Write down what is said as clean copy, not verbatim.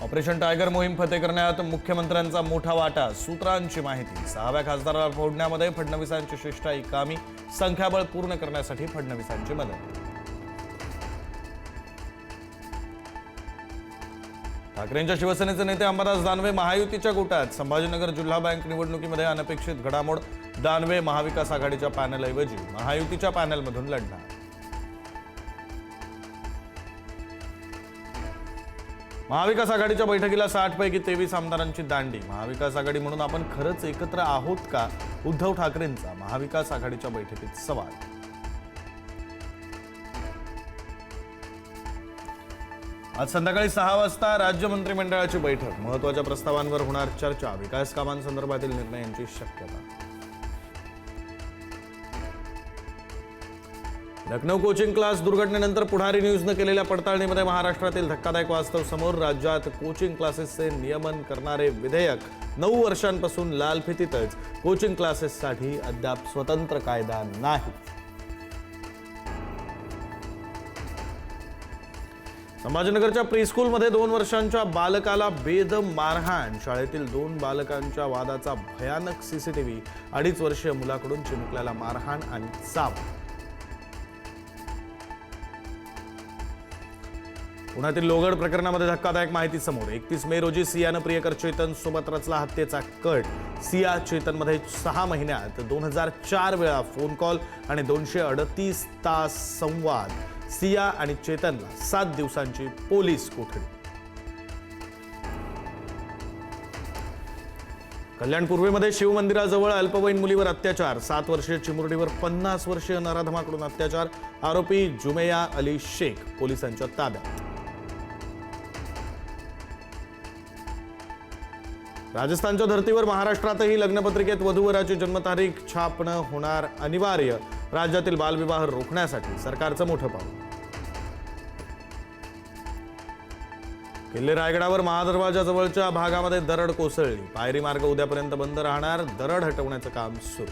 Operation tiger मोहीम फते करण्यात मुख्यमंत्र्यांचा मोठा वाटा, सूत्रांची माहिती। 6व्या खासदाराला फोडण्यामध्ये फडणवीसांची शिष्टाई कामी, संख्याबळ पूर्ण करण्यासाठी फडणवीसांची मदत। ठाकरेंच्या शिवसेनेचे नेते अंबादास दानवे महायुतीच्या गोटात। संभाजीनगर जिल्हा बँक निवडणुकीमध्ये अनपेक्षित घडामोड, दानवे महाविकास आघाडीच्या पॅनलऐवजी महायुतीच्या पॅनलमधून लढणार। महाविकास आघाडीच्या बैठकीला 60 पैकी 23 आमदारांची दांडी। महाविकास आघाडी म्हणून आपण खरंच एकत्र आहोत का? उद्धव ठाकरेंचा महाविकास आघाडीच्या बैठकीत सवाल। आज संध्याकाळी 6 वाजता राज्य मंत्रिमंडळाची बैठक। महत्त्वाच्या प्रस्तावांवर होणार चर्चा, विकास कामांसंदर्भातील निर्णयांची शक्यता। लखनौ कोचिंग क्लास दुर्घटनेनंतर पुढारी न्यूजनं केलेल्या पडताळणीमध्ये महाराष्ट्रातील धक्कादायक वास्तव समोर। राज्यात कोचिंग क्लासेसचे नियमन करणारे विधेयक 9 वर्षांपासून लालफितीतच। कोचिंग क्लासेससाठी अद्याप स्वतंत्र कायदा नाही। संभाजीनगरच्या प्रीस्कूलमध्ये 2 वर्षांच्या बालकाला बेदम मारहाण। शाळेतील 2 बालकांच्या वादाचा भयानक सीसीटीव्ही। 2.5 वर्षीय मुलाकडून चिमुकल्याला मारहाण आणि चाव। पुण्यातील लोगड प्रकरणामध्ये धक्कादायक माहिती समोर। 31 मे रोजी सियानं प्रियकर चेतन सोबत रचला हत्येचा कट। सिया चेतनमध्ये 6 महिन्यात 2004 वेळा फोन कॉल आणि 238 तास संवाद। सिया आणि चेतनला 7 दिवसांची पोलीस कोठडी। कल्याण पूर्वेमध्ये शिवमंदिराजवळ अल्पवयीन मुलीवर अत्याचार। 7 वर्षीय चिमुरडीवर 50 वर्षीय नराधमाकडून अत्याचार। आरोपी जुमेया अली शेख पोलिसांच्या ताब्यात। राजस्थानच्या धर्तीवर महाराष्ट्रातही लग्नपत्रिकेत वधूवराची जन्मतारीख छापणं होणार अनिवार्य। राज्यातील बालविवाह रोखण्यासाठी सरकारचं मोठं पाऊल। किल्ले रायगडावर महादरवाजाजवळच्या भागामध्ये दरड कोसळली। पायरी मार्ग उद्यापर्यंत बंद राहणार। दरड हटवण्याचं काम सुरू।